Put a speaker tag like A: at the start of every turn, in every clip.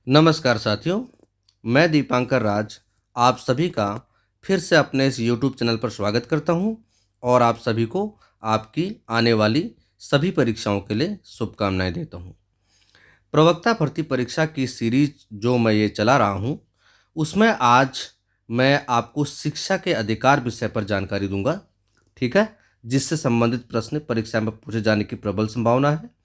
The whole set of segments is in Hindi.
A: नमस्कार साथियों, मैं दीपांकर राज आप सभी का फिर से अपने इस यूट्यूब चैनल पर स्वागत करता हूं और आप सभी को आपकी आने वाली सभी परीक्षाओं के लिए शुभकामनाएं देता हूं। प्रवक्ता भर्ती परीक्षा की सीरीज जो मैं ये चला रहा हूं, उसमें आज मैं आपको शिक्षा के अधिकार विषय पर जानकारी दूंगा, ठीक है? जिससे संबंधित प्रश्न परीक्षा में पूछे जाने की प्रबल संभावना है।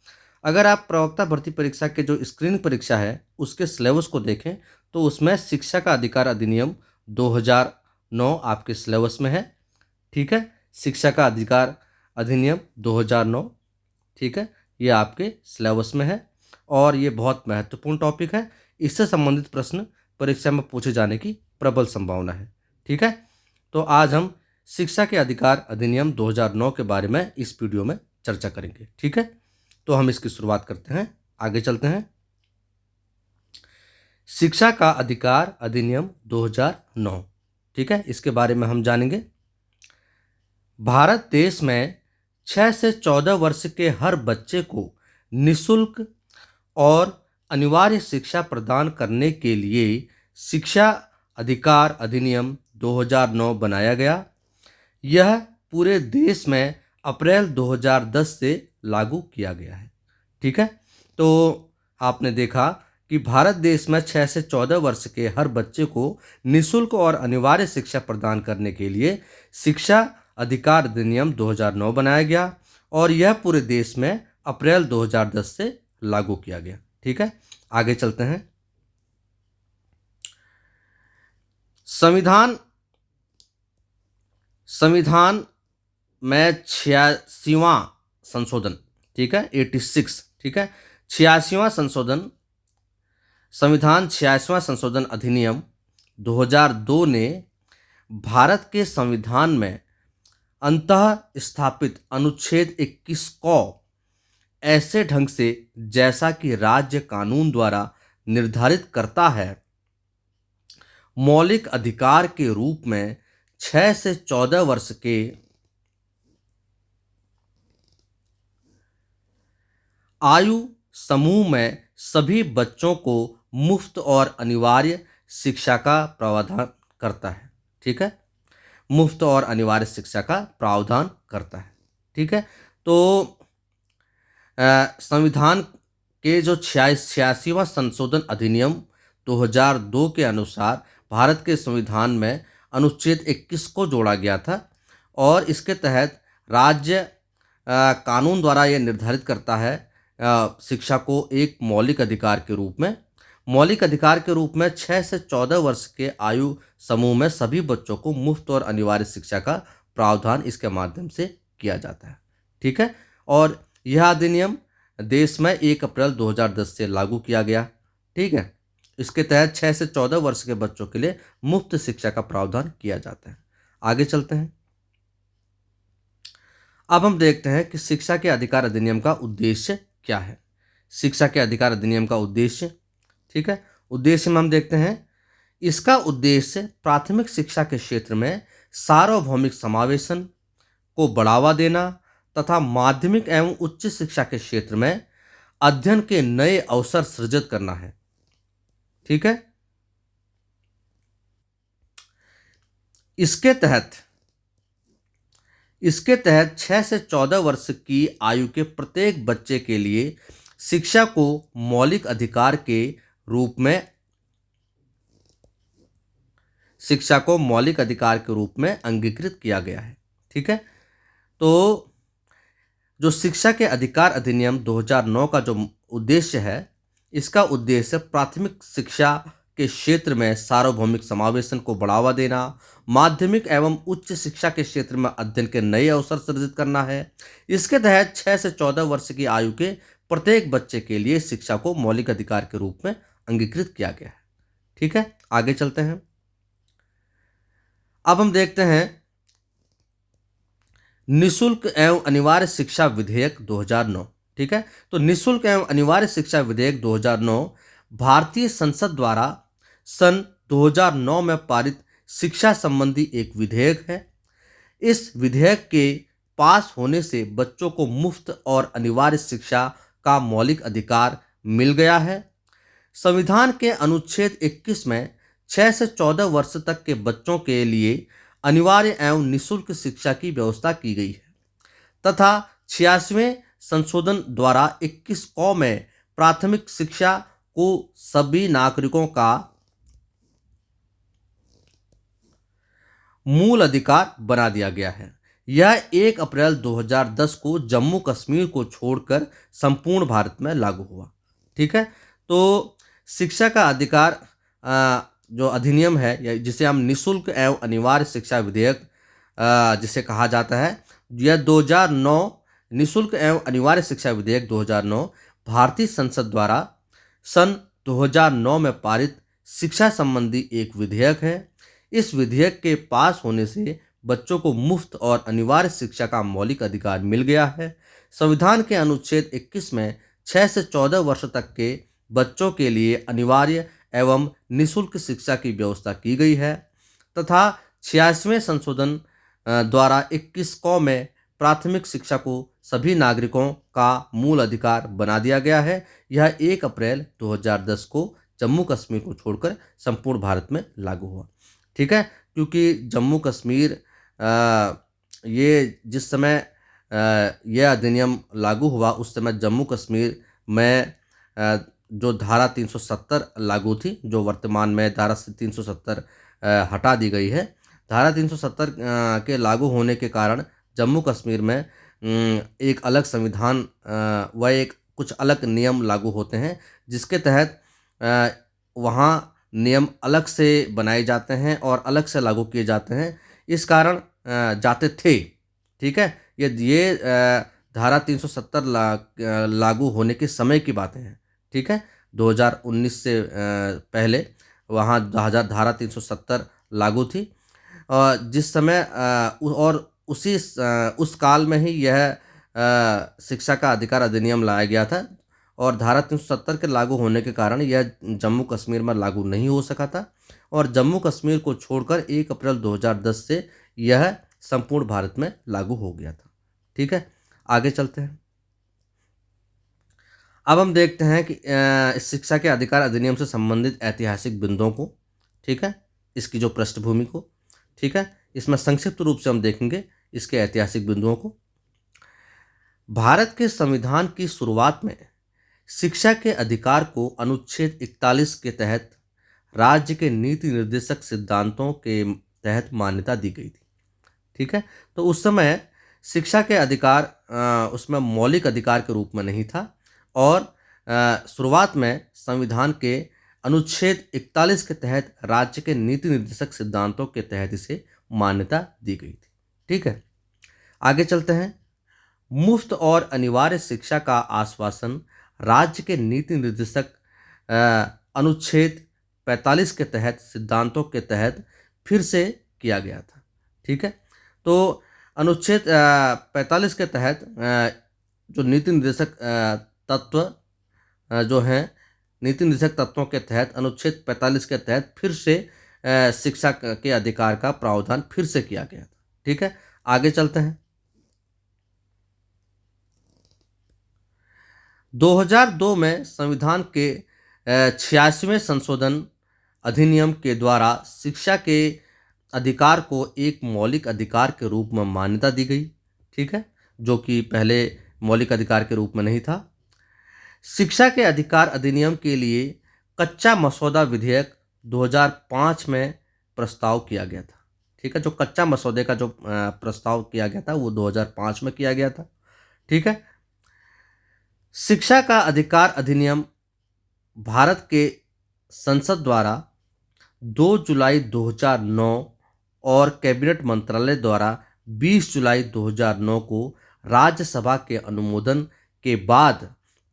A: अगर आप प्रवक्ता भर्ती परीक्षा के जो स्क्रीनिंग परीक्षा है उसके सिलेबस को देखें तो उसमें शिक्षा का अधिकार अधिनियम 2009 आपके सिलेबस में है, ठीक है? शिक्षा का अधिकार अधिनियम 2009, ठीक है, ये आपके सिलेबस में है और ये बहुत महत्वपूर्ण टॉपिक है। इससे संबंधित प्रश्न परीक्षा में पूछे जाने की प्रबल संभावना है, ठीक है? तो आज हम शिक्षा के अधिकार अधिनियम 2009 के बारे में इस वीडियो में चर्चा करेंगे, ठीक है? तो हम इसकी शुरुआत करते हैं, आगे चलते हैं। शिक्षा का अधिकार अधिनियम 2009, ठीक है, इसके बारे में हम जानेंगे। भारत देश में 6 से 14 वर्ष के हर बच्चे को निःशुल्क और अनिवार्य शिक्षा प्रदान करने के लिए शिक्षा अधिकार अधिनियम 2009 बनाया गया। यह पूरे देश में अप्रैल 2010 से लागू किया गया है, ठीक है? तो आपने देखा कि भारत देश में 6 से 14 वर्ष के हर बच्चे को निःशुल्क और अनिवार्य शिक्षा प्रदान करने के लिए शिक्षा अधिकार अधिनियम 2009 बनाया गया और यह पूरे देश में अप्रैल 2010 से लागू किया गया, ठीक है? आगे चलते हैं। संविधान में 86वां संशोधन, ठीक है, 86, ठीक है, 86वां संशोधन, संविधान 86वां संशोधन अधिनियम 2002 ने भारत के संविधान में अंतः स्थापित अनुच्छेद 21 को ऐसे ढंग से जैसा कि राज्य कानून द्वारा निर्धारित करता है मौलिक अधिकार के रूप में 6 से 14 वर्ष के आयु समूह में सभी बच्चों को मुफ्त और अनिवार्य शिक्षा का प्रावधान करता है, ठीक है? मुफ्त और अनिवार्य शिक्षा का प्रावधान करता है, ठीक है? तो संविधान के जो 86वां संशोधन अधिनियम 2002 के अनुसार भारत के संविधान में अनुच्छेद 21 को जोड़ा गया था और इसके तहत राज्य कानून द्वारा यह निर्धारित करता है शिक्षा को एक मौलिक अधिकार के रूप में। मौलिक अधिकार के रूप में 6 से 14 वर्ष के आयु समूह में सभी बच्चों को मुफ्त और अनिवार्य शिक्षा का प्रावधान इसके माध्यम से किया जाता है, ठीक है? और यह अधिनियम देश में 1 अप्रैल 2010 से लागू किया गया, ठीक है? इसके तहत 6 से 14 वर्ष के बच्चों के लिए मुफ्त शिक्षा का प्रावधान किया जाता है। आगे चलते हैं। अब हम देखते हैं कि शिक्षा के अधिकार अधिनियम का उद्देश्य क्या है। शिक्षा के अधिकार अधिनियम का उद्देश्य, ठीक है, उद्देश्य में हम देखते हैं इसका उद्देश्य प्राथमिक शिक्षा के क्षेत्र में सार्वभौमिक समावेशन को बढ़ावा देना तथा माध्यमिक एवं उच्च शिक्षा के क्षेत्र में अध्ययन के नए अवसर सृजित करना है, ठीक है? इसके तहत 6 से 14 वर्ष की आयु के प्रत्येक बच्चे के लिए शिक्षा को मौलिक अधिकार के रूप में अंगीकृत किया गया है, ठीक है? तो जो शिक्षा के अधिकार अधिनियम 2009 का जो उद्देश्य है, इसका उद्देश्य प्राथमिक शिक्षा के क्षेत्र में सार्वभौमिक समावेशन को बढ़ावा देना, माध्यमिक एवं उच्च शिक्षा के क्षेत्र में अध्ययन के नए अवसर सृजित करना है। इसके तहत 6 से 14 वर्ष की आयु के प्रत्येक बच्चे के लिए शिक्षा को मौलिक अधिकार के रूप में अंगीकृत किया गया है, ठीक है? आगे चलते हैं। अब हम देखते हैं निःशुल्क एवं अनिवार्य शिक्षा विधेयक 2009, ठीक है? तो निःशुल्क एवं अनिवार्य शिक्षा विधेयक 2009 भारतीय संसद द्वारा सन 2009 में पारित शिक्षा संबंधी एक विधेयक है। इस विधेयक के पास होने से बच्चों को मुफ्त और अनिवार्य शिक्षा का मौलिक अधिकार मिल गया है। संविधान के अनुच्छेद 21 में 6 से 14 वर्ष तक के बच्चों के लिए अनिवार्य एवं निःशुल्क शिक्षा की व्यवस्था की गई है तथा 86वें संशोधन द्वारा 21 क में प्राथमिक शिक्षा को सभी नागरिकों का मूल अधिकार बना दिया गया है। यह 1 अप्रैल 2010 को जम्मू कश्मीर को छोड़कर संपूर्ण भारत में लागू हुआ। ठीक है, तो शिक्षा का अधिकार जो अधिनियम है या जिसे हम निःशुल्क एवं अनिवार्य शिक्षा विधेयक जिसे कहा जाता है, यह 2009 निःशुल्क एवं अनिवार्य शिक्षा विधेयक 2009 भारतीय संसद द्वारा सन 2009 में पारित शिक्षा संबंधी एक विधेयक है। इस विधेयक के पास होने से बच्चों को मुफ्त और अनिवार्य शिक्षा का मौलिक अधिकार मिल गया है। संविधान के अनुच्छेद 21 में 6 से 14 वर्ष तक के बच्चों के लिए अनिवार्य एवं निःशुल्क शिक्षा की व्यवस्था की गई है तथा 86वें संशोधन द्वारा 21 क में प्राथमिक शिक्षा को सभी नागरिकों का मूल अधिकार बना दिया गया है। यह 1 अप्रैल 2010 को जम्मू कश्मीर को छोड़कर संपूर्ण भारत में लागू हुआ। ठीक है, क्योंकि जम्मू कश्मीर ये जिस समय यह अधिनियम लागू हुआ उस समय जम्मू कश्मीर में जो धारा 370 लागू थी, जो वर्तमान में धारा 370 हटा दी गई है। धारा 370 के लागू होने के कारण जम्मू कश्मीर में एक अलग संविधान व एक कुछ अलग नियम लागू होते हैं, जिसके तहत वहाँ नियम अलग से बनाए जाते हैं और अलग से लागू किए जाते हैं। इस कारण जाते थे। ठीक है, ये धारा 370 लागू होने के समय की बातें हैं। ठीक है, 2019 से पहले वहाँ धारा 370 लागू थी और जिस समय और उस काल में ही यह शिक्षा का अधिकार अधिनियम लाया गया था और धारा 370 के लागू होने के कारण यह जम्मू कश्मीर में लागू नहीं हो सका था और जम्मू कश्मीर को छोड़कर 1 अप्रैल 2010 से यह संपूर्ण भारत में लागू हो गया था। ठीक है, आगे चलते हैं। अब हम देखते हैं कि इस शिक्षा के अधिकार अधिनियम से संबंधित ऐतिहासिक बिंदुओं को। ठीक है, इसकी जो पृष्ठभूमि को। ठीक है, इसमें संक्षिप्त रूप से हम देखेंगे इसके ऐतिहासिक बिंदुओं को। भारत के संविधान की शुरुआत में शिक्षा के अधिकार को अनुच्छेद 41 के तहत राज्य के नीति निर्देशक सिद्धांतों के तहत मान्यता दी गई थी। ठीक है, तो उस समय शिक्षा के अधिकार उसमें मौलिक अधिकार के रूप में नहीं था और शुरुआत में संविधान के अनुच्छेद 41 के तहत राज्य के नीति निर्देशक सिद्धांतों के तहत इसे मान्यता दी गई थी। ठीक है, आगे चलते हैं। मुफ्त और अनिवार्य शिक्षा का आश्वासन राज्य के नीति निर्देशक अनुच्छेद 45 के तहत सिद्धांतों के तहत फिर से किया गया था। ठीक है, तो अनुच्छेद 45 के तहत जो नीति निर्देशक तत्व जो हैं, नीति निर्देशक तत्वों के तहत अनुच्छेद 45 के तहत फिर से शिक्षा के अधिकार का प्रावधान फिर से किया गया था। ठीक है, आगे चलते हैं। 2002 में संविधान के 86वें संशोधन अधिनियम के द्वारा शिक्षा के अधिकार को एक मौलिक अधिकार के रूप में मान्यता दी गई। ठीक है, जो कि पहले मौलिक अधिकार के रूप में नहीं था। शिक्षा के अधिकार अधिनियम के लिए कच्चा मसौदा विधेयक 2005 में प्रस्ताव किया गया था। ठीक है, जो कच्चा मसौदे का जो प्रस्ताव किया गया था वो 2005 में किया गया था। ठीक है, शिक्षा का अधिकार अधिनियम भारत के संसद द्वारा 2 जुलाई 2009 और कैबिनेट मंत्रालय द्वारा 20 जुलाई 2009 को राज्यसभा के अनुमोदन के बाद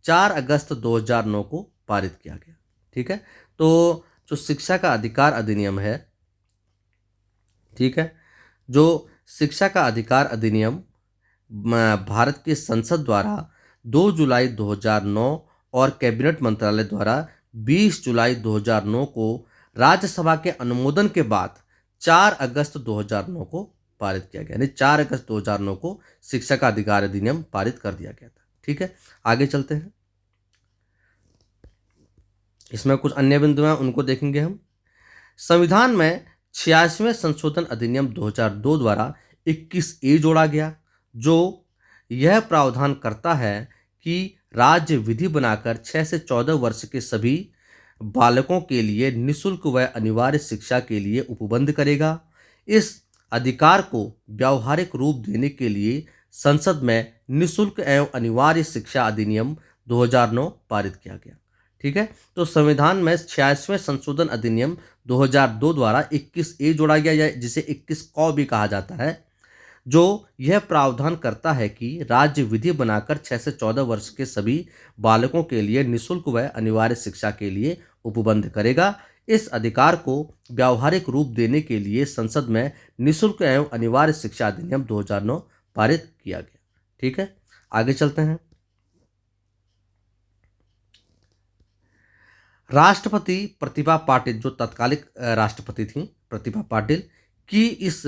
A: 4 अगस्त 2009 को पारित किया गया। ठीक है, तो जो शिक्षा का अधिकार अधिनियम है, ठीक है, जो शिक्षा का अधिकार अधिनियम भारत की संसद द्वारा 2 जुलाई 2009 और कैबिनेट मंत्रालय द्वारा 20 जुलाई 2009 को राज्यसभा के अनुमोदन के बाद 4 अगस्त 2009 को पारित किया गया। यानी 4 अगस्त 2009 को शिक्षा का अधिकार अधिनियम पारित कर दिया गया था। ठीक है, आगे चलते हैं। इसमें कुछ अन्य बिंदु हैं, उनको देखेंगे हम। संविधान में 86वें संशोधन अधिनियम 2002 द्वारा 21A जोड़ा गया, जो यह प्रावधान करता है कि राज्य विधि बनाकर 6 से 14 वर्ष के सभी बालकों के लिए निःशुल्क व अनिवार्य शिक्षा के लिए उपबंध करेगा। इस अधिकार को व्यावहारिक रूप देने के लिए संसद में निःशुल्क एवं अनिवार्य शिक्षा अधिनियम 2009 पारित किया गया। ठीक है, तो संविधान में 86वें संशोधन अधिनियम 2002 द्वारा 21A जोड़ा गया, जिसे 21 क भी कहा जाता है, जो यह प्रावधान करता है कि राज्य विधि बनाकर 6 से 14 वर्ष के सभी बालकों के लिए निःशुल्क व अनिवार्य शिक्षा के लिए उपबंध करेगा। इस अधिकार को व्यावहारिक रूप देने के लिए संसद में निःशुल्क एवं अनिवार्य शिक्षा अधिनियम 2009 पारित किया गया। ठीक है, आगे चलते हैं। राष्ट्रपति प्रतिभा पाटिल, जो तत्कालिक राष्ट्रपति थी प्रतिभा पाटिल, की इस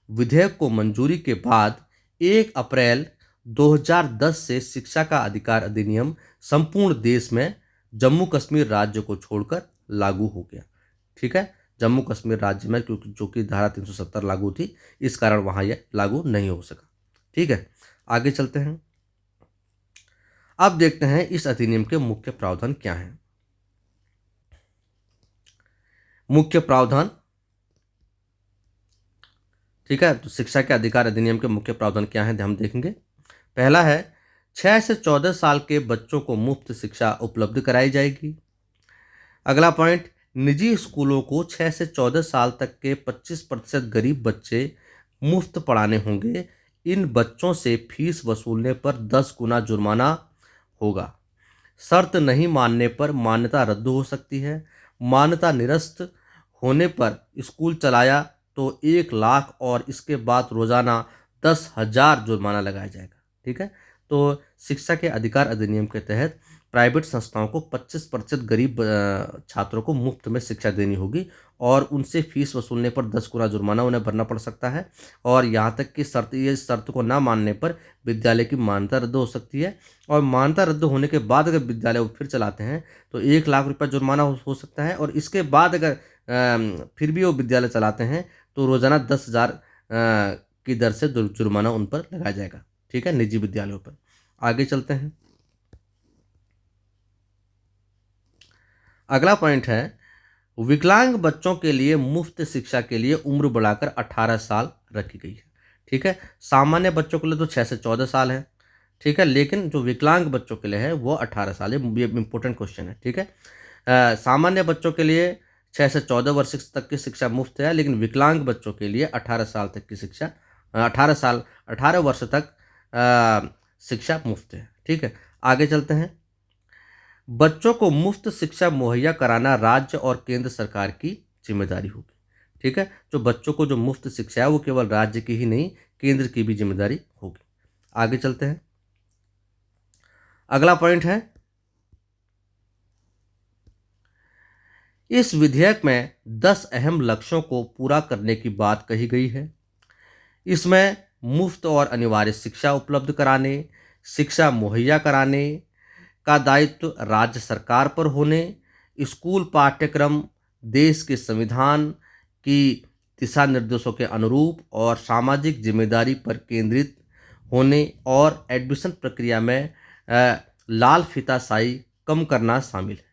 A: विधेयक को मंजूरी के बाद 1 अप्रैल 2010 से शिक्षा का अधिकार अधिनियम संपूर्ण देश में जम्मू कश्मीर राज्य को छोड़कर लागू हो गया। ठीक है, जम्मू कश्मीर राज्य में, क्योंकि जो कि धारा 370 लागू थी, इस कारण वहाँ यह लागू नहीं हो सका। ठीक है, आगे चलते हैं। अब देखते हैं इस अधिनियम के मुख्य प्रावधान क्या हैं। मुख्य प्रावधान, ठीक है, तो शिक्षा के अधिकार अधिनियम के मुख्य प्रावधान क्या हैं हम देखेंगे। पहला है 6 से 14 साल के बच्चों को मुफ्त शिक्षा उपलब्ध कराई जाएगी। अगला पॉइंट, निजी स्कूलों को 6 से 14 साल तक के 25% गरीब बच्चे मुफ्त पढ़ाने होंगे। इन बच्चों से फीस वसूलने पर 10 गुना जुर्माना होगा। शर्त नहीं मानने पर मान्यता रद्द हो सकती है। मान्यता निरस्त होने पर स्कूल चलाया तो 1 लाख और इसके बाद रोजाना 10,000 जुर्माना लगाया जाएगा। ठीक है, तो शिक्षा के अधिकार अधिनियम के तहत प्राइवेट संस्थाओं को 25% गरीब छात्रों को मुफ्त में शिक्षा देनी होगी और उनसे फीस वसूलने पर 10 गुना जुर्माना उन्हें भरना पड़ सकता है। और यहाँ तक कि शर्त को ना मानने पर विद्यालय की मान्यता रद्द हो सकती है। और मान्यता रद्द होने के बाद अगर विद्यालय वो फिर चलाते हैं तो 1 लाख रुपये जुर्माना हो सकता है। और इसके बाद अगर फिर भी वो विद्यालय चलाते हैं तो रोज़ाना 10,000 की दर से जुर्माना उन पर लगाया जाएगा। ठीक है, निजी विद्यालयों पर। आगे चलते हैं। अगला पॉइंट है, विकलांग बच्चों के लिए मुफ्त शिक्षा के लिए उम्र बढ़ाकर 18 साल रखी गई है। ठीक है, सामान्य बच्चों के लिए तो 6 से 14 साल है। ठीक है, लेकिन जो विकलांग बच्चों के लिए है वो 18 साल है। ये इंपॉर्टेंट क्वेश्चन है। ठीक है, सामान्य बच्चों के लिए 6 से 14 वर्ष तक की शिक्षा मुफ्त है, लेकिन विकलांग बच्चों के लिए 18 साल तक की शिक्षा 18 वर्ष तक शिक्षा मुफ्त है। ठीक है, आगे चलते हैं। बच्चों को मुफ्त शिक्षा मुहैया कराना राज्य और केंद्र सरकार की जिम्मेदारी होगी। ठीक है, जो बच्चों को जो मुफ्त शिक्षा है वो केवल राज्य की ही नहीं, केंद्र की भी जिम्मेदारी होगी। आगे चलते हैं। अगला पॉइंट है, इस विधेयक में 10 अहम लक्ष्यों को पूरा करने की बात कही गई है। इसमें मुफ्त और अनिवार्य शिक्षा उपलब्ध कराने, शिक्षा मुहैया कराने का दायित्व राज्य सरकार पर होने, स्कूल पाठ्यक्रम देश के संविधान की दिशा निर्देशों के अनुरूप और सामाजिक जिम्मेदारी पर केंद्रित होने और एडमिशन प्रक्रिया में लाल फीताशाही कम करना शामिल है।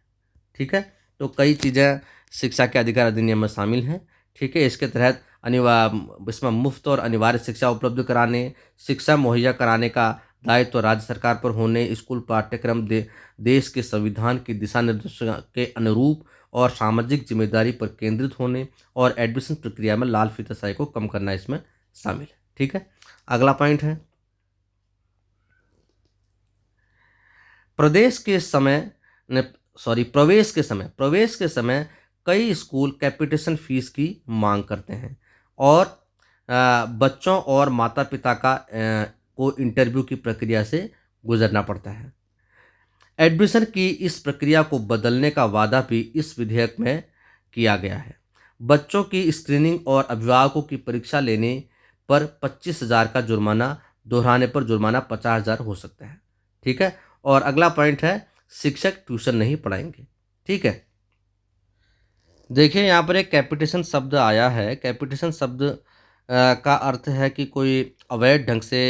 A: ठीक है, तो कई चीज़ें शिक्षा के अधिकार अधिनियम में शामिल हैं। ठीक है, इसके तहत इसमें मुफ्त और अनिवार्य शिक्षा उपलब्ध कराने, शिक्षा मुहैया कराने का दायित्व तो राज्य सरकार पर होने, स्कूल पाठ्यक्रम देश के संविधान की दिशा निर्देशों के अनुरूप और सामाजिक जिम्मेदारी पर केंद्रित होने और एडमिशन प्रक्रिया में लाल फीताशाही को कम करना इसमें शामिल है। ठीक है, अगला पॉइंट है, प्रवेश के समय कई स्कूल कैपिटेशन फीस की मांग करते हैं और बच्चों और माता पिता को इंटरव्यू की प्रक्रिया से गुजरना पड़ता है। एडमिशन की इस प्रक्रिया को बदलने का वादा भी इस विधेयक में किया गया है। बच्चों की स्क्रीनिंग और अभिभावकों की परीक्षा लेने पर 25,000 का जुर्माना, दोहराने पर जुर्माना 50,000 हो सकता है। ठीक है, और अगला पॉइंट है, शिक्षक ट्यूशन नहीं पढ़ाएंगे। ठीक है। देखिए यहाँ पर एक कैपिटेशन शब्द आया है। कैपिटेशन शब्द का अर्थ है कि कोई अवैध ढंग से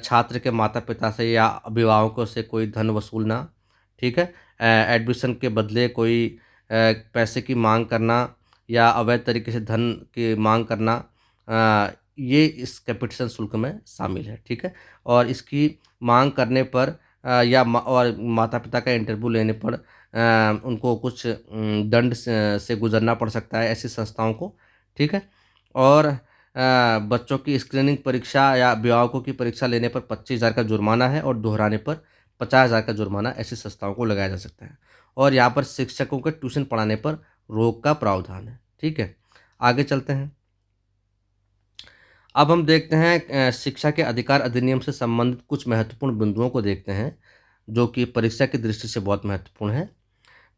A: छात्र के माता पिता से या अभिभावकों से कोई धन वसूलना, ठीक है। एडमिशन के बदले कोई पैसे की मांग करना या अवैध तरीके से धन की मांग करना, ये इस कैपिटेशन शुल्क में शामिल है, ठीक है। और इसकी मांग करने पर और माता पिता का इंटरव्यू लेने पर उनको कुछ दंड से गुजरना पड़ सकता है ऐसी संस्थाओं को, ठीक है। और बच्चों की स्क्रीनिंग परीक्षा या अभिभावकों की परीक्षा लेने पर 25,000 का जुर्माना है और दोहराने पर 50,000 का जुर्माना ऐसी संस्थाओं को लगाया जा सकता है। और यहाँ पर शिक्षकों के ट्यूशन पढ़ाने पर रोक का प्रावधान है, ठीक है। आगे चलते हैं। अब हम देखते हैं शिक्षा के अधिकार अधिनियम से संबंधित कुछ महत्वपूर्ण बिंदुओं को देखते हैं जो कि परीक्षा की दृष्टि से बहुत महत्वपूर्ण है।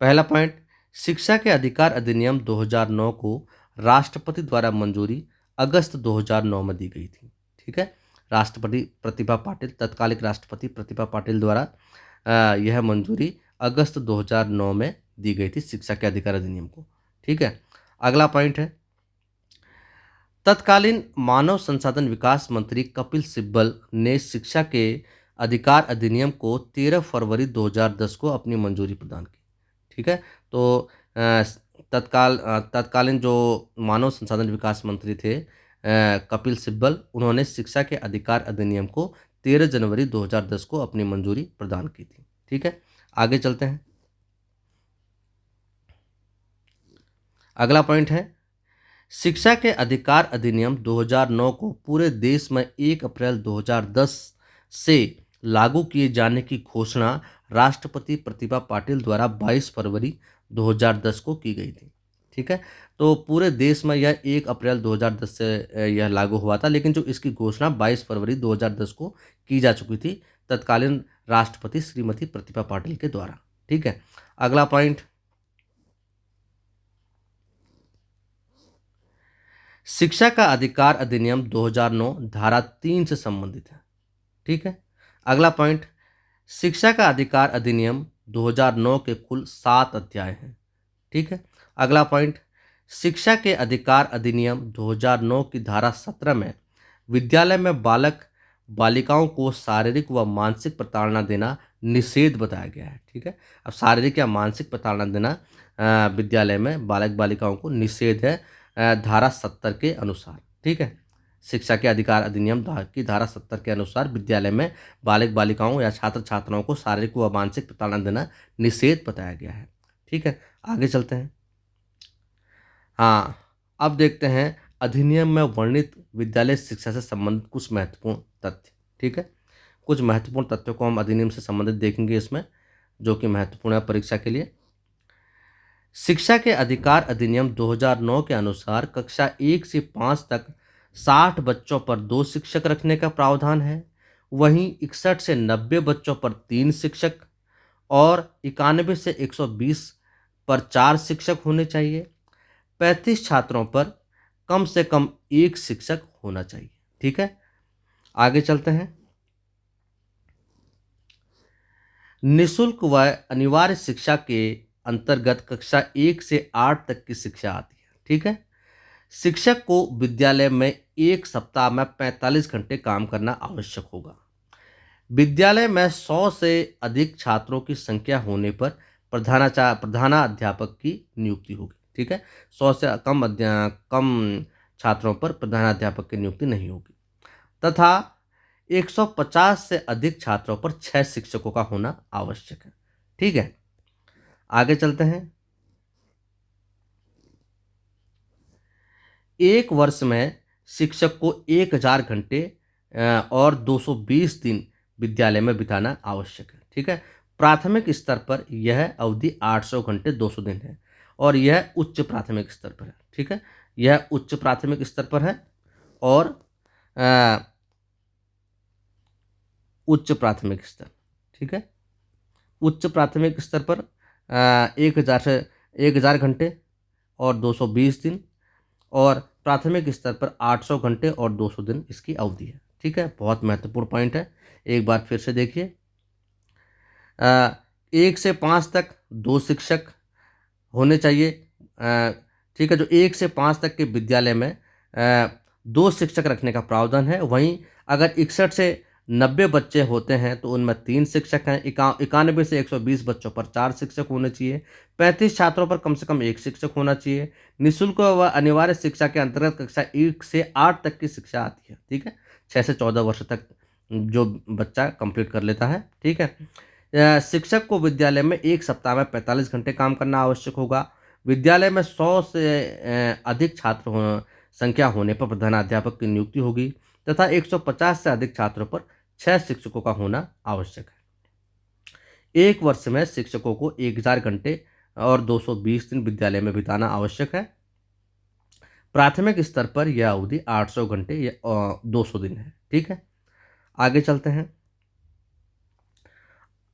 A: पहला पॉइंट, शिक्षा के अधिकार अधिनियम 2009 को राष्ट्रपति द्वारा मंजूरी अगस्त 2009 में दी गई थी, ठीक है। राष्ट्रपति प्रतिभा पाटिल, तत्कालिक राष्ट्रपति प्रतिभा पाटिल द्वारा यह मंजूरी अगस्त 2009 में दी गई थी शिक्षा के अधिकार अधिनियम को, ठीक है। अगला पॉइंट है, तत्कालीन मानव संसाधन विकास मंत्री कपिल सिब्बल ने शिक्षा के अधिकार अधिनियम को 13 फरवरी 2010 को अपनी मंजूरी प्रदान की, ठीक है। तो तत्कालीन जो मानव संसाधन विकास मंत्री थे कपिल सिब्बल, उन्होंने शिक्षा के अधिकार अधिनियम को 13 जनवरी 2010 को अपनी मंजूरी प्रदान की थी, ठीक है। आगे चलते हैं। अगला पॉइंट है, शिक्षा के अधिकार अधिनियम 2009 को पूरे देश में 1 अप्रैल 2010 से लागू किए जाने की घोषणा राष्ट्रपति प्रतिभा पाटिल द्वारा 22 फरवरी 2010 को की गई थी, ठीक है। तो पूरे देश में यह 1 अप्रैल 2010 से यह लागू हुआ था, लेकिन जो इसकी घोषणा 22 फरवरी 2010 को की जा चुकी थी तत्कालीन राष्ट्रपति श्रीमती प्रतिभा पाटिल के द्वारा, ठीक है। अगला पॉइंट, शिक्षा का अधिकार अधिनियम 2009 धारा 3 से संबंधित है, ठीक है। अगला पॉइंट, शिक्षा का अधिकार अधिनियम 2009 के कुल 7 अध्याय हैं, ठीक है। अगला पॉइंट, शिक्षा के अधिकार अधिनियम 2009 की धारा 17 में विद्यालय में बालक बालिकाओं को शारीरिक व मानसिक प्रताड़ना देना निषेध बताया गया है, ठीक है। अब शारीरिक या मानसिक प्रताड़ना देना विद्यालय में बालक बालिकाओं को निषेध है धारा 70 के अनुसार, ठीक है। शिक्षा के अधिकार अधिनियम की धारा 70 के अनुसार विद्यालय में बालक बालिकाओं या छात्र छात्राओं को शारीरिक व मानसिक प्रताड़ना देना निषेध बताया गया है, ठीक है। आगे चलते हैं। हाँ, अब देखते हैं अधिनियम में वर्णित विद्यालय शिक्षा से संबंधित कुछ महत्वपूर्ण तथ्य, ठीक है। कुछ महत्वपूर्ण तथ्यों को हम अधिनियम से संबंधित देखेंगे इसमें, जो कि महत्वपूर्ण है परीक्षा के लिए। शिक्षा के अधिकार अधिनियम 2009 के अनुसार कक्षा 1 से 5 तक 60 बच्चों पर 2 शिक्षक रखने का प्रावधान है। वहीं 61 से 90 बच्चों पर 3 शिक्षक और 91 से 120 पर 4 शिक्षक होने चाहिए। 35 छात्रों पर कम से कम 1 शिक्षक होना चाहिए, ठीक है। आगे चलते हैं। निःशुल्क व अनिवार्य शिक्षा के अंतर्गत कक्षा 1 से 8 तक की शिक्षा आती है, ठीक है। शिक्षक को विद्यालय में एक सप्ताह में 45 घंटे काम करना आवश्यक होगा। विद्यालय में 100 से अधिक छात्रों की संख्या होने पर प्रधानाध्यापक की नियुक्ति होगी, ठीक है। 100 से कम छात्रों पर प्रधानाध्यापक की नियुक्ति नहीं होगी तथा 150 से अधिक छात्रों पर 6 शिक्षकों का होना आवश्यक है, ठीक है। आगे चलते हैं। एक वर्ष में शिक्षक को 1000 घंटे और 220 दिन विद्यालय में बिताना आवश्यक है, ठीक है। प्राथमिक स्तर पर यह अवधि 800 घंटे 200 दिन है और यह उच्च प्राथमिक स्तर पर है, ठीक है। यह उच्च प्राथमिक स्तर पर है और उच्च प्राथमिक स्तर, ठीक है। उच्च प्राथमिक स्तर पर 1000 घंटे और 220 दिन और प्राथमिक स्तर पर 800 घंटे और 200 दिन इसकी अवधि है, ठीक है। बहुत महत्वपूर्ण पॉइंट है, एक बार फिर से देखिए। 1 से 5 तक 2 शिक्षक होने चाहिए। ठीक है, जो 1 से 5 तक के विद्यालय में 2 शिक्षक रखने का प्रावधान है। वहीं अगर 61 से 90 बच्चे होते हैं तो उनमें 3 शिक्षक हैं। 91 से 120 बच्चों पर 4 शिक्षक होने चाहिए। 35 छात्रों पर कम से कम 1 शिक्षक होना चाहिए। निःशुल्क व अनिवार्य शिक्षा के अंतर्गत कक्षा 1 से 8 तक की शिक्षा आती है। ठीक है, 6 से 14 वर्ष तक जो बच्चा कंप्लीट कर लेता है। ठीक है, शिक्षक को विद्यालय में एक सप्ताह में 45 घंटे काम करना आवश्यक होगा। विद्यालय में 100 से अधिक संख्या होने पर प्रधानाध्यापक की नियुक्ति होगी तथा 150 से अधिक छात्रों पर 6 शिक्षकों का होना आवश्यक है। एक वर्ष में शिक्षकों को 1000 घंटे और 220 दिन विद्यालय में बिताना आवश्यक है। प्राथमिक स्तर पर यह अवधि 800 घंटे या 200 दिन है। ठीक है, आगे चलते हैं।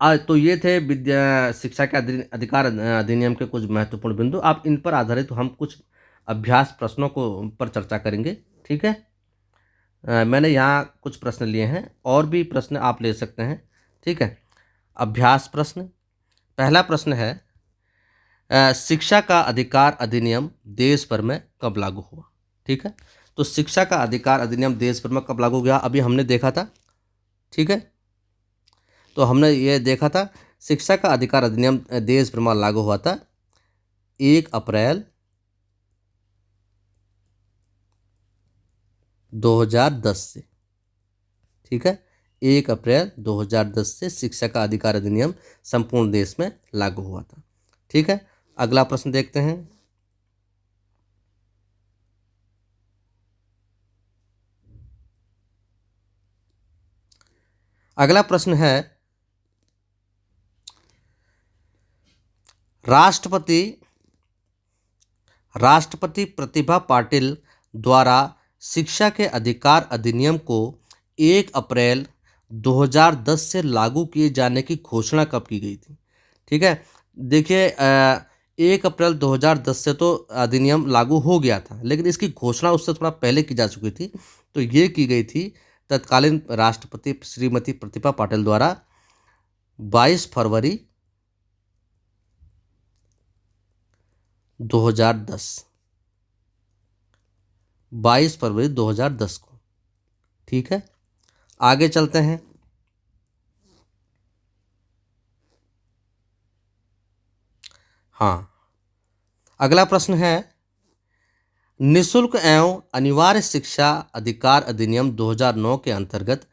A: आज तो ये थे विद्या शिक्षा के अधिकार अधिनियम के कुछ महत्वपूर्ण बिंदु। आप इन पर आधारित हम कुछ अभ्यास प्रश्नों को पर चर्चा करेंगे। ठीक है, मैंने यहाँ कुछ प्रश्न लिए हैं, और भी प्रश्न आप ले सकते हैं। ठीक है, अभ्यास प्रश्न। पहला प्रश्न है, शिक्षा का अधिकार अधिनियम देश भर में कब लागू हुआ? ठीक है, तो शिक्षा का अधिकार अधिनियम देश भर में कब लागू हुआ? अभी हमने देखा था। ठीक है, तो हमने ये देखा था शिक्षा का अधिकार अधिनियम देश भर में लागू हुआ था 1 अप्रैल 2010 से। ठीक है, 1 अप्रैल 2010 से शिक्षा का अधिकार अधिनियम संपूर्ण देश में लागू हुआ था। ठीक है, अगला प्रश्न देखते हैं। अगला प्रश्न है, राष्ट्रपति प्रतिभा पाटिल द्वारा शिक्षा के अधिकार अधिनियम को 1 अप्रैल 2010 से लागू किए जाने की घोषणा कब की गई थी? ठीक है, देखिए 1 अप्रैल 2010 से तो अधिनियम लागू हो गया था, लेकिन इसकी घोषणा उससे थोड़ा पहले की जा चुकी थी। तो ये की गई थी तत्कालीन राष्ट्रपति श्रीमती प्रतिभा पाटिल द्वारा 22 फरवरी 2010, 22 फरवरी 2010 को। ठीक है, आगे चलते हैं। हाँ, अगला प्रश्न है, निःशुल्क एवं अनिवार्य शिक्षा अधिकार अधिनियम 2009 के अंतर्गत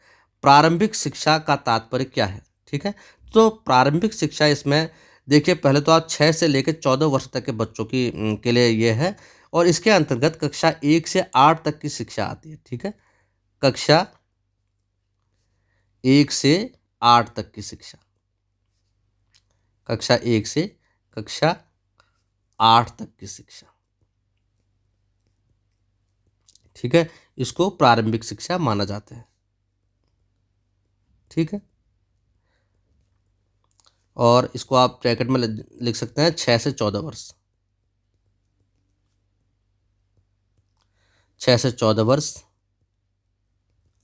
A: प्रारंभिक शिक्षा का तात्पर्य क्या है? ठीक है, तो प्रारंभिक शिक्षा इसमें देखिए, पहले तो आप 6 से लेकर 14 वर्ष तक के बच्चों की के लिए ये है, और इसके अंतर्गत कक्षा 1 से 8 तक की शिक्षा आती है। ठीक है, कक्षा 1 से 8 तक की शिक्षा, कक्षा 1 से कक्षा 8 तक की शिक्षा। ठीक है, इसको प्रारंभिक शिक्षा माना जाता है। ठीक है, और इसको आप ब्रैकेट में लिख सकते हैं 6 से 14 वर्ष, 6 से 14 वर्ष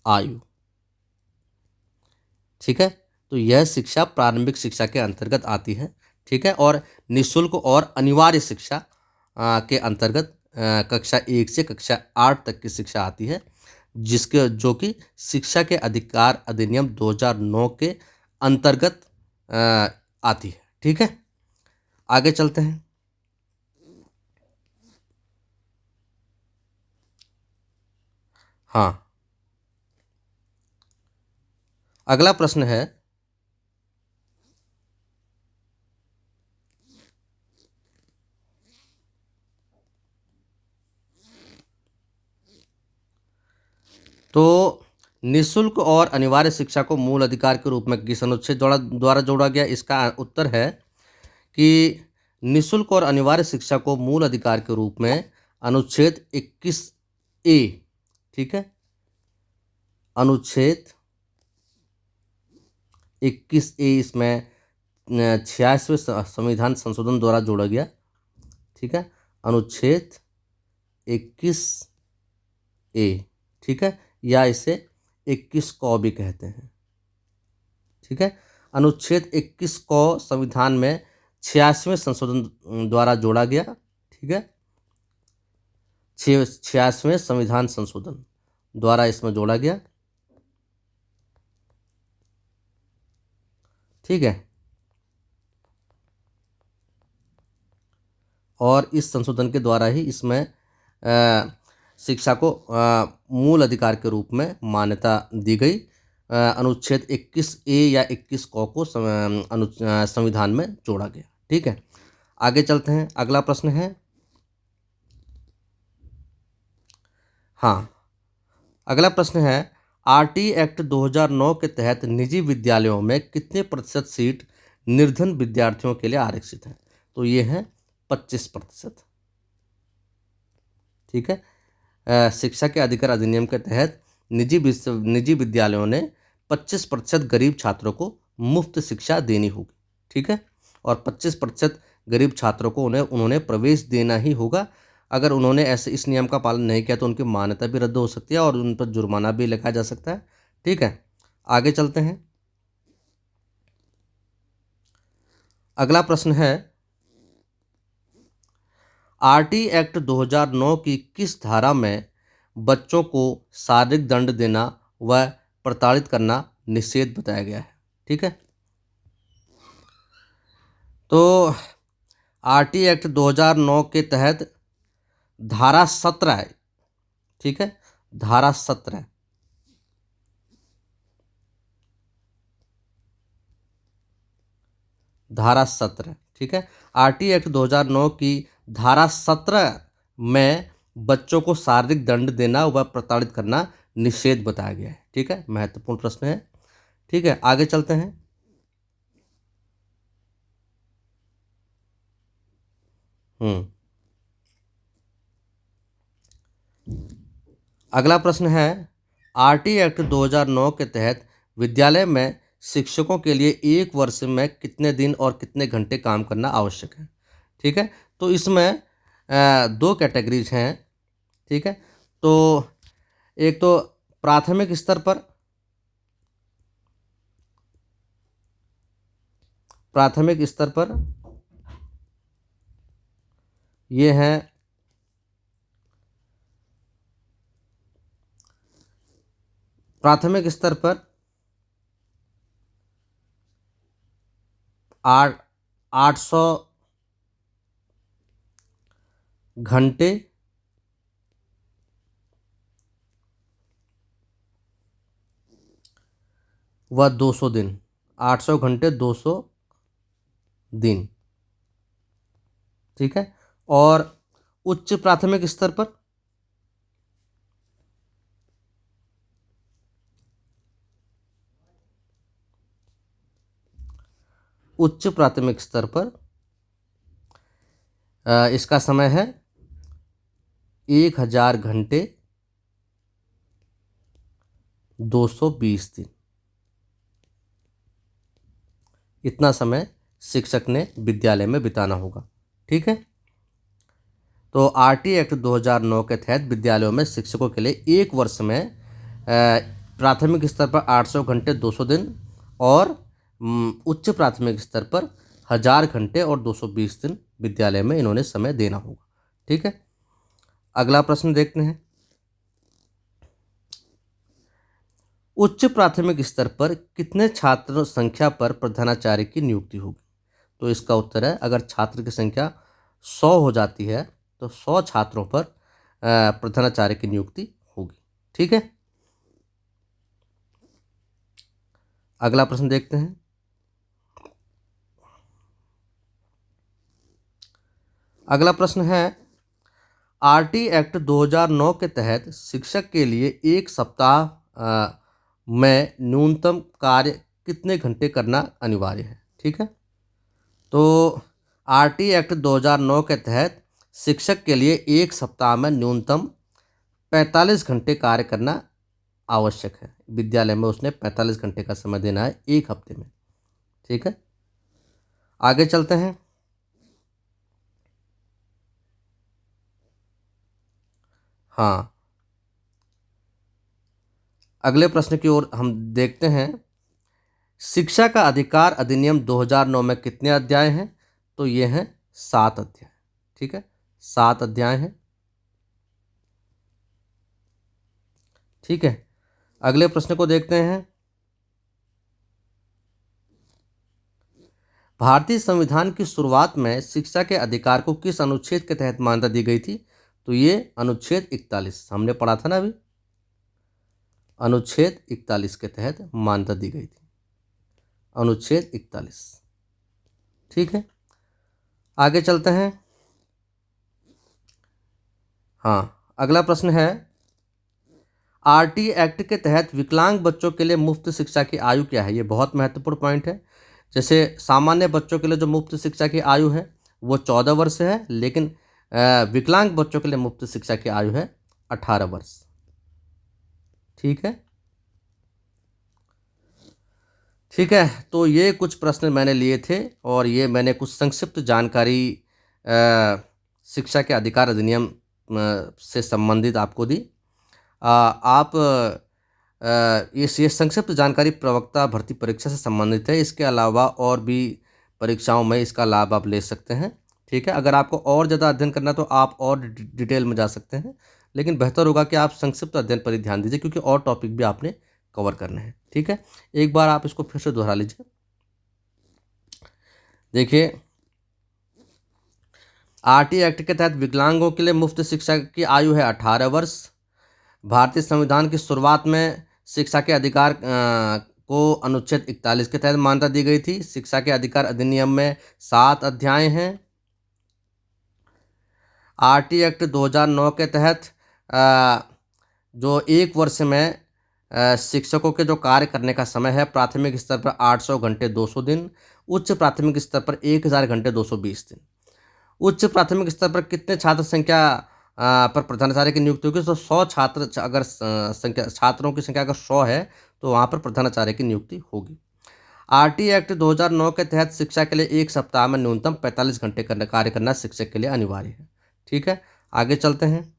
A: आयु। ठीक है, तो यह शिक्षा प्रारंभिक शिक्षा के अंतर्गत आती है। ठीक है, और निःशुल्क और अनिवार्य शिक्षा के अंतर्गत कक्षा 1 से कक्षा 8 तक की शिक्षा आती है, जो कि शिक्षा के अधिकार अधिनियम 2009 के अंतर्गत आती है। ठीक है, आगे चलते हैं। हाँ, अगला प्रश्न है, तो निःशुल्क और अनिवार्य शिक्षा को मूल अधिकार के रूप में किस अनुच्छेद द्वारा जोड़ा गया? इसका उत्तर है कि निःशुल्क और अनिवार्य शिक्षा को मूल अधिकार के रूप में अनुच्छेद 21A, ठीक है, अनुच्छेद 21A इसमें 86वें संविधान संशोधन द्वारा जोड़ा गया। ठीक है, अनुच्छेद 21A, ठीक है, या इसे 21 को भी कहते हैं। ठीक है, अनुच्छेद 21 को संविधान में 86वें संशोधन द्वारा जोड़ा गया। ठीक है, 86वें संविधान संशोधन द्वारा इसमें जोड़ा गया। ठीक है, और इस संशोधन के द्वारा ही इसमें शिक्षा को मूल अधिकार के रूप में मान्यता दी गई। अनुच्छेद 21A या 21 क को संविधान में जोड़ा गया। ठीक है, आगे चलते हैं। अगला प्रश्न है, हाँ, अगला प्रश्न है, आरटी एक्ट 2009 के तहत निजी विद्यालयों में कितने प्रतिशत सीट निर्धन विद्यार्थियों के लिए आरक्षित है? तो ये है 25%। ठीक है, शिक्षा के अधिकार अधिनियम के तहत निजी विद्यालयों ने 25% गरीब छात्रों को मुफ्त शिक्षा देनी होगी। ठीक है, और 25% गरीब छात्रों को उन्होंने प्रवेश देना ही होगा। अगर उन्होंने ऐसे इस नियम का पालन नहीं किया तो उनकी मान्यता भी रद्द हो सकती है और उन पर जुर्माना भी लगाया जा सकता है। ठीक है, आगे चलते हैं। अगला प्रश्न है, आरटी एक्ट 2009 की किस धारा में बच्चों को शारीरिक दंड देना व प्रताड़ित करना निषेध बताया गया है? ठीक है, तो आरटी एक्ट 2009 के तहत धारा 17 है। ठीक है, धारा 17, धारा 17। ठीक है, आरटी एक्ट 2009 की धारा 17 में बच्चों को शारीरिक दंड देना व प्रताड़ित करना निषेध बताया गया है। ठीक है, महत्वपूर्ण प्रश्न है। ठीक है, आगे चलते हैं। अगला प्रश्न है, आरटी एक्ट 2009 के तहत विद्यालय में शिक्षकों के लिए एक वर्ष में कितने दिन और कितने घंटे काम करना आवश्यक है? ठीक है, तो इसमें दो कैटेगरीज हैं। ठीक है, तो एक तो प्राथमिक स्तर पर, ये हैं प्राथमिक स्तर पर 800 घंटे व 200 दिन। 800 घंटे 200 दिन। ठीक है, और उच्च प्राथमिक स्तर पर इसका समय है 1000 घंटे 220 दिन। इतना समय शिक्षक ने विद्यालय में बिताना होगा। ठीक है, तो आरटी एक्ट 2009 के तहत विद्यालयों में शिक्षकों के लिए एक वर्ष में प्राथमिक स्तर पर 800 घंटे 200 दिन और उच्च प्राथमिक स्तर पर 1000 घंटे और 220 दिन विद्यालय में इन्होंने समय देना होगा। ठीक है, अगला प्रश्न देखते हैं। उच्च प्राथमिक स्तर पर कितने छात्र संख्या पर प्रधानाचार्य की नियुक्ति होगी? तो इसका उत्तर है, अगर छात्र की संख्या 100 हो जाती है तो 100 छात्रों पर प्रधानाचार्य की नियुक्ति होगी। ठीक है, अगला प्रश्न देखते हैं। अगला प्रश्न है, आरटी एक्ट 2009 के तहत शिक्षक के लिए एक सप्ताह में न्यूनतम कार्य कितने घंटे करना अनिवार्य है? ठीक है, तो आरटी एक्ट 2009 के तहत शिक्षक के लिए एक सप्ताह में न्यूनतम 45 घंटे कार्य करना आवश्यक है। विद्यालय में उसने 45 घंटे का समय देना है एक हफ्ते में। ठीक है, आगे चलते हैं। हाँ, अगले प्रश्न की ओर हम देखते हैं। शिक्षा का अधिकार अधिनियम 2009 में कितने अध्याय हैं? तो ये हैं 7 अध्याय। ठीक है, 7 अध्याय हैं। ठीक है, अगले प्रश्न को देखते हैं। भारतीय संविधान की शुरुआत में शिक्षा के अधिकार को किस अनुच्छेद के तहत मान्यता दी गई थी? तो ये अनुच्छेद 41 हमने पढ़ा था ना अभी, अनुच्छेद 41 के तहत मान्यता दी गई थी, अनुच्छेद 41। ठीक है, आगे चलते हैं। हाँ, अगला प्रश्न है, आरटी एक्ट के तहत विकलांग बच्चों के लिए मुफ्त शिक्षा की आयु क्या है? ये बहुत महत्वपूर्ण पॉइंट है। जैसे सामान्य बच्चों के लिए जो मुफ्त शिक्षा की आयु है वो 14 वर्ष है, लेकिन विकलांग बच्चों के लिए मुफ्त शिक्षा की आयु है 18 वर्ष। ठीक है, ठीक है, तो ये कुछ प्रश्न मैंने लिए थे और ये मैंने कुछ संक्षिप्त जानकारी शिक्षा के अधिकार अधिनियम से संबंधित आपको दी। आप ये संक्षिप्त जानकारी प्रवक्ता भर्ती परीक्षा से संबंधित है। इसके अलावा और भी परीक्षाओं में इसका लाभ आप ले सकते हैं। ठीक है, अगर आपको और ज़्यादा अध्ययन करना है तो आप और डिटेल में जा सकते हैं, लेकिन बेहतर होगा कि आप संक्षिप्त अध्ययन पर ही ध्यान दीजिए, क्योंकि और टॉपिक भी आपने कवर करने हैं। ठीक है, एक बार आप इसको फिर से दोहरा लीजिए। देखिए, आरटी एक्ट के तहत विकलांगों के लिए मुफ्त शिक्षा की आयु है 18 वर्ष। भारतीय संविधान की शुरुआत में शिक्षा के अधिकार को अनुच्छेद 41 के तहत मान्यता दी गई थी। शिक्षा के अधिकार अधिनियम में 7 अध्याय हैं। आरटी एक्ट 2009 के तहत जो 1 वर्ष में शिक्षकों के जो कार्य करने का समय है, प्राथमिक स्तर पर 800 घंटे 200 दिन, उच्च प्राथमिक स्तर पर 1000 घंटे 220 दिन। उच्च प्राथमिक स्तर पर कितने छात्र संख्या पर प्रधानाचार्य की नियुक्ति होगी? तो 100 छात्र, अगर संख्या छात्रों की संख्या अगर 100 है तो वहाँ पर प्रधानाचार्य की नियुक्ति होगी। आरटी एक्ट 2009 के तहत शिक्षा के लिए 1 सप्ताह में न्यूनतम 45 घंटे कार्य करना शिक्षक के लिए अनिवार्य है। ठीक है, आगे चलते हैं।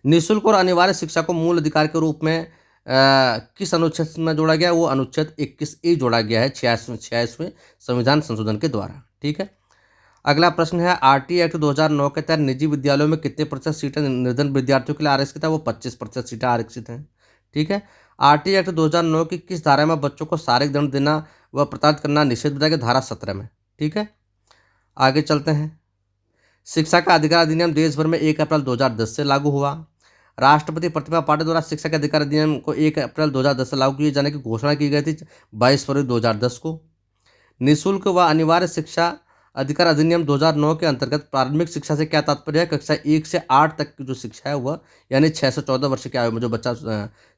A: निःशुल्क और अनिवार्य शिक्षा को मूल अधिकार के रूप में किस अनुच्छेद में जोड़ा गया? वो अनुच्छेद 21A जोड़ा गया है 86वें संविधान संशोधन के द्वारा। ठीक है, अगला प्रश्न है, आरटी एक्ट 2009 के तहत निजी विद्यालयों में कितने प्रतिशत सीटें निर्धन विद्यार्थियों के लिए आरक्षित है? वो 25% सीटें आरक्षित हैं। ठीक है, आरटी एक्ट 2009 की किस धारा में बच्चों को शारीरिक दंड देना व प्रताड़ित करना निषेध बताया गया? धारा 17 में। ठीक है, आगे चलते हैं। शिक्षा का अधिकार अधिनियम देश भर में 1 अप्रैल 2010 से लागू हुआ। राष्ट्रपति प्रतिभा पाटिल द्वारा शिक्षा के अधिकार अधिनियम को 1 अप्रैल 2010 से लागू किए जाने की घोषणा की गई थी 22 फरवरी 2010 को। निःशुल्क व अनिवार्य शिक्षा अधिकार अधिनियम 2009 के अंतर्गत प्रारंभिक शिक्षा से क्या तात्पर्य है? कक्षा 1 से 8 तक की जो शिक्षा है वह, यानी 6 से 14 वर्ष की आयु में जो बच्चा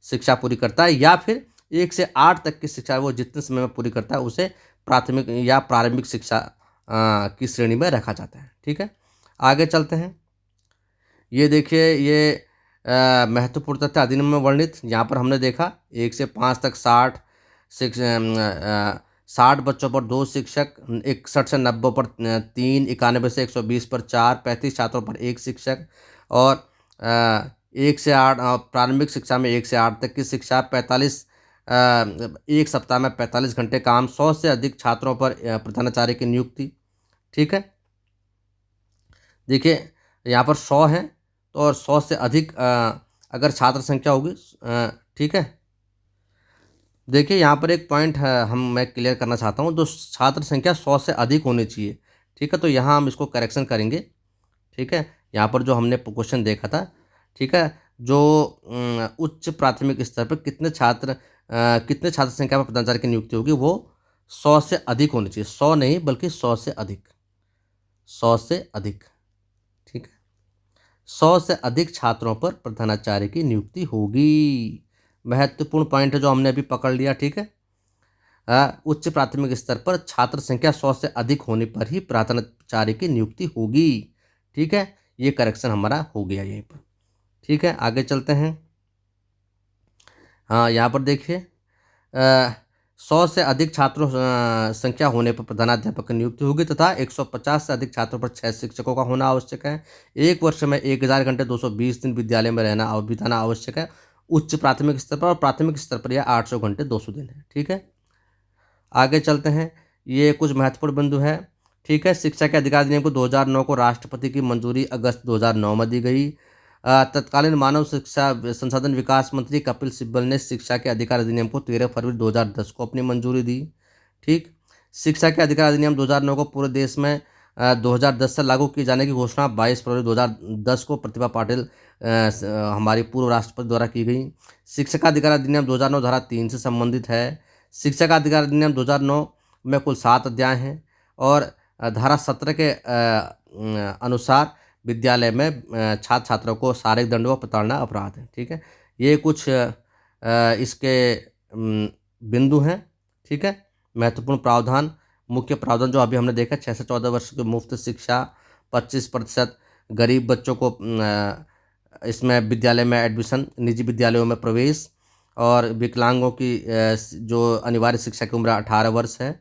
A: शिक्षा पूरी करता है, या फिर 1 से 8 तक की शिक्षा वो जितने समय में पूरी करता है उसे प्राथमिक या प्रारंभिक शिक्षा की श्रेणी में रखा जाता है। ठीक है, आगे चलते हैं। ये देखिए, ये महत्वपूर्ण तथ्य अधिनियम में वर्णित, यहाँ पर हमने देखा 1 से 5 तक 60 बच्चों पर 2 शिक्षक, 61 से 90 पर 3, 91 से 120 पर 4, 35 छात्रों पर 1 शिक्षक, और 1 से 8 प्रारंभिक शिक्षा में 1 से 8 तक की शिक्षा, 45 1 सप्ताह में 45 घंटे काम, 100 से अधिक छात्रों पर प्रधानाचार्य की नियुक्ति। ठीक है, देखिए यहाँ पर 100 हैं तो, और 100 से अधिक अगर छात्र संख्या होगी। ठीक है, देखिए यहाँ पर एक पॉइंट है, मैं क्लियर करना चाहता हूँ, तो छात्र संख्या 100 से अधिक होनी चाहिए। ठीक है, तो यहाँ हम इसको करेक्शन करेंगे। ठीक है, यहाँ पर जो हमने क्वेश्चन देखा था, ठीक है, जो उच्च प्राथमिक स्तर पर कितने छात्र संख्या पर प्रधानाचार्य की नियुक्ति होगी, वो 100 से अधिक होनी चाहिए। 100 नहीं बल्कि 100 से अधिक, 100 से अधिक। ठीक है, 100 से अधिक छात्रों पर प्रधानाचार्य की नियुक्ति होगी। महत्वपूर्ण पॉइंट है जो हमने अभी पकड़ लिया। ठीक है, उच्च प्राथमिक स्तर पर छात्र संख्या 100 से अधिक होने पर ही प्रधानाचार्य की नियुक्ति होगी। ठीक है, ये करेक्शन हमारा हो गया यहीं पर। ठीक है, आगे चलते हैं। हाँ, यहाँ पर देखिए 100 से अधिक छात्रों संख्या होने पर प्रधानाध्यापक की नियुक्ति होगी, तथा 150 से अधिक छात्रों पर 6 शिक्षकों का होना आवश्यक है। 1 वर्ष में 1000 घंटे 220 दिन विद्यालय में रहना और बिताना आवश्यक है उच्च प्राथमिक स्तर पर, और प्राथमिक स्तर पर यह 800 घंटे 200 दिन है। ठीक है, आगे चलते हैं। ये कुछ महत्वपूर्ण बिंदु है। ठीक है, शिक्षा के अधिकार अधिनियम को 2009 को राष्ट्रपति की मंजूरी अगस्त 2009 में दी गई। तत्कालीन मानव शिक्षा संसाधन विकास मंत्री कपिल सिब्बल ने शिक्षा के अधिकार अधिनियम को 13 फरवरी 2010 को अपनी मंजूरी दी। ठीक, शिक्षा के अधिकार अधिनियम 2009 को पूरे देश में 2010 से लागू किए जाने की घोषणा 22 फरवरी 2010 को प्रतिभा पाटिल हमारी पूर्व राष्ट्रपति द्वारा की गई। शिक्षा का अधिकार अधिनियम 2009 धारा 3 से संबंधित है। शिक्षा का अधिकार अधिनियम 2009 में कुल 7 अध्याय हैं और धारा 17 के अनुसार विद्यालय में छात्र छात्राओं को शारीरिक दंड व प्रताड़ना अपराध है। ठीक है, ये कुछ इसके बिंदु हैं। ठीक है, महत्वपूर्ण प्रावधान, मुख्य प्रावधान जो अभी हमने देखा, 6 से 14 वर्ष की मुफ्त शिक्षा, 25% गरीब बच्चों को इसमें विद्यालय में एडमिशन, निजी विद्यालयों में प्रवेश, और विकलांगों की जो अनिवार्य शिक्षा की उम्र 18 वर्ष है।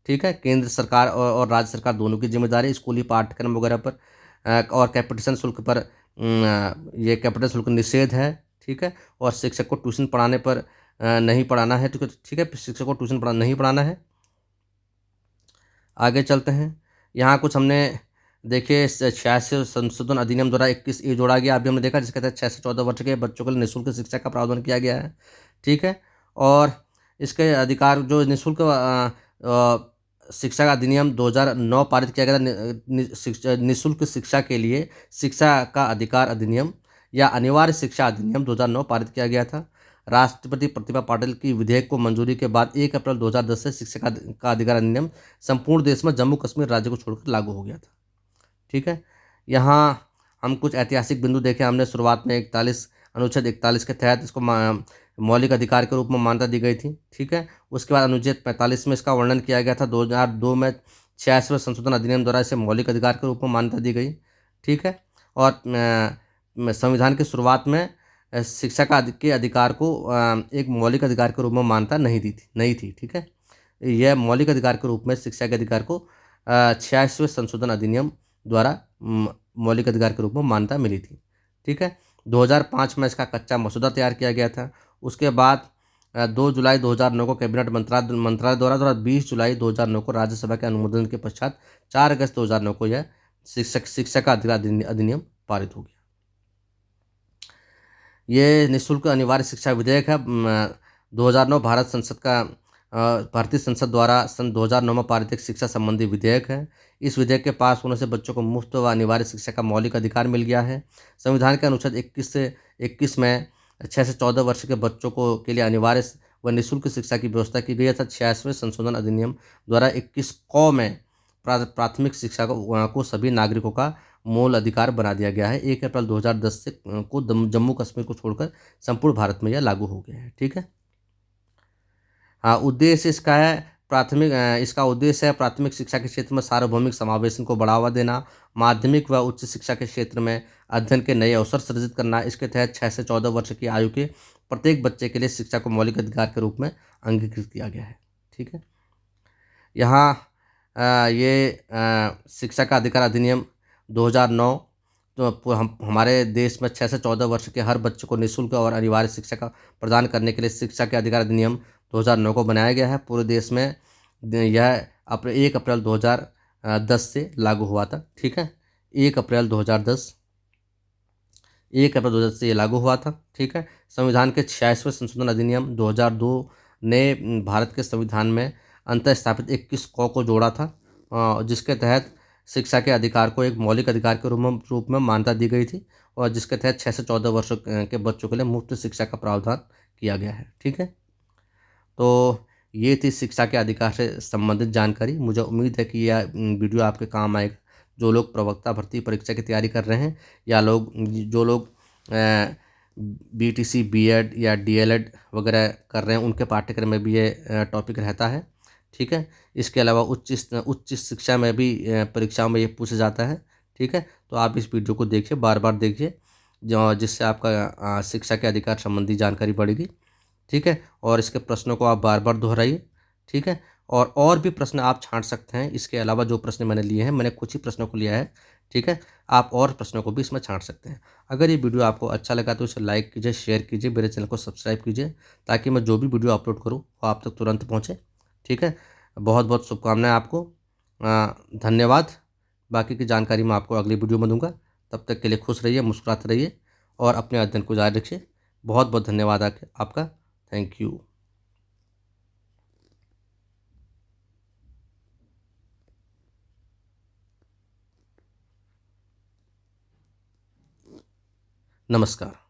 A: ठीक है, केंद्र सरकार और राज्य सरकार दोनों की जिम्मेदारी स्कूली पाठ्यक्रम वगैरह पर और कैपिटेशन शुल्क पर ये कैपिटल शुल्क निषेध है। ठीक है, और शिक्षक को ट्यूशन पढ़ाने पर नहीं पढ़ाना है। ठीक है, शिक्षक को ट्यूशन नहीं पढ़ाना है। आगे चलते हैं। यहाँ कुछ हमने देखिए 86 संशोधन अधिनियम द्वारा 21 ए जोड़ा गया, अभी हमने देखा, जिसके तहत 6 से 14 वर्ष के बच्चों के लिए निःशुल्क शिक्षा का प्रावधान किया गया है। ठीक है, और इसके अधिकार जो निःशुल्क शिक्षा का अधिनियम 2009 पारित किया गया था। निःशुल्क शिक्षा के लिए शिक्षा का अधिकार अधिनियम या अनिवार्य शिक्षा अधिनियम 2009 पारित किया गया था। राष्ट्रपति प्रतिभा पाटिल की विधेयक को मंजूरी के बाद 1 अप्रैल 2010 से शिक्षा का अधिकार अधिनियम संपूर्ण देश में जम्मू कश्मीर राज्य को छोड़कर लागू हो गया था। ठीक है, यहाँ हम कुछ ऐतिहासिक बिंदु देखे हमने। शुरुआत में अनुच्छेद 41 के तहत इसको मौलिक अधिकार के रूप में मान्यता दी गई थी। ठीक है, उसके बाद अनुच्छेद 45 में इसका वर्णन किया गया था। 2002 में 86वें संशोधन अधिनियम द्वारा इसे मौलिक अधिकार के रूप में मान्यता दी गई। ठीक है, और संविधान की शुरुआत में शिक्षा के अधिकार को एक मौलिक अधिकार के रूप में मान्यता नहीं थी। ठीक है, यह मौलिक अधिकार के रूप में शिक्षा के अधिकार को 86वें संशोधन अधिनियम द्वारा मौलिक अधिकार के रूप में मान्यता मिली थी। ठीक है, 2005 में इसका कच्चा मसौदा तैयार किया गया था। उसके बाद 2 जुलाई 2009 को कैबिनेट मंत्रालय द्वारा 20 जुलाई 2009 को राज्यसभा के अनुमोदन के पश्चात 4 अगस्त 2009 को यह शिक्षा का अधिकार अधिनियम पारित हो गया। ये निःशुल्क अनिवार्य शिक्षा विधेयक है 2009 भारतीय संसद द्वारा सन 2009 में पारित एक शिक्षा संबंधी विधेयक है। इस विधेयक के पास होने से बच्चों को मुफ्त व अनिवार्य शिक्षा का मौलिक अधिकार मिल गया है। संविधान के अनुच्छेद 21 में 6 से 14 वर्ष के बच्चों को के लिए अनिवार्य व निःशुल्क शिक्षा की व्यवस्था की गई है। 86वें संशोधन अधिनियम द्वारा 21 क में प्राथमिक शिक्षा को सभी नागरिकों का मूल अधिकार बना दिया गया है। 1 अप्रैल 2010 से को जम्मू कश्मीर को छोड़कर संपूर्ण भारत में यह लागू हो गया है। ठीक है, हाँ, उद्देश्य इसका उद्देश्य है प्राथमिक शिक्षा के क्षेत्र में सार्वभौमिक समावेशन को बढ़ावा देना, माध्यमिक व उच्च शिक्षा के क्षेत्र में अध्ययन के नए अवसर सृजित करना। इसके तहत 6 से 14 वर्ष की आयु के प्रत्येक बच्चे के लिए शिक्षा को मौलिक अधिकार के रूप में अंगीकृत किया गया है। ठीक है, यहाँ ये शिक्षा का अधिकार अधिनियम 2009 तो हमारे देश में 6 से 14 वर्ष के हर बच्चे को निःशुल्क और अनिवार्य शिक्षा का प्रदान करने के लिए शिक्षा के अधिकार अधिनियम 2009 को बनाया गया है। पूरे देश में यह 1 अप्रैल 2010 से लागू हुआ था। ठीक है, 1 अप्रैल 2010 से ये लागू हुआ था। ठीक है, संविधान के 86वें संशोधन अधिनियम 2002 ने भारत के संविधान में अंतः स्थापित 21 को जोड़ा था, जिसके तहत शिक्षा के अधिकार को एक मौलिक अधिकार के रूप में मान्यता दी गई थी और जिसके तहत 6 से 14 वर्षों के बच्चों के लिए मुफ्त शिक्षा का प्रावधान किया गया है। ठीक है, तो ये थी शिक्षा के अधिकार से संबंधित जानकारी। मुझे उम्मीद है कि यह वीडियो आपके काम आएगा। जो लोग प्रवक्ता भर्ती परीक्षा की तैयारी कर रहे हैं या जो लोग BTC BEd या DLEd वगैरह कर रहे हैं, उनके पाठ्यक्रम में भी ये टॉपिक रहता है। ठीक है, इसके अलावा उच्च शिक्षा में भी परीक्षाओं में ये पूछा जाता है। ठीक है, तो आप इस वीडियो को देखिए, बार बार देखिए, जिससे आपका शिक्षा के अधिकार संबंधी जानकारी बढ़ेगी। ठीक है, और इसके प्रश्नों को आप बार बार दोहराइए। ठीक है, और भी प्रश्न आप छांट सकते हैं। इसके अलावा जो प्रश्न मैंने लिए हैं, मैंने कुछ ही प्रश्नों को लिया है। ठीक है, आप और प्रश्नों को भी इसमें छांट सकते हैं। अगर ये वीडियो आपको अच्छा लगा तो इसे लाइक कीजिए, शेयर कीजिए, मेरे चैनल को सब्सक्राइब कीजिए, ताकि मैं जो भी वीडियो अपलोड करूँ वो आप तक तुरंत पहुँचे। ठीक है, बहुत बहुत शुभकामनाएं आपको। धन्यवाद। बाकी की जानकारी मैं आपको अगली वीडियो में दूंगा। तब तक के लिए खुश रहिए, मुस्कुराते रहिए और अपने अध्ययन को जारी रखिए। बहुत बहुत धन्यवाद आपका। Thank you. नमस्कार।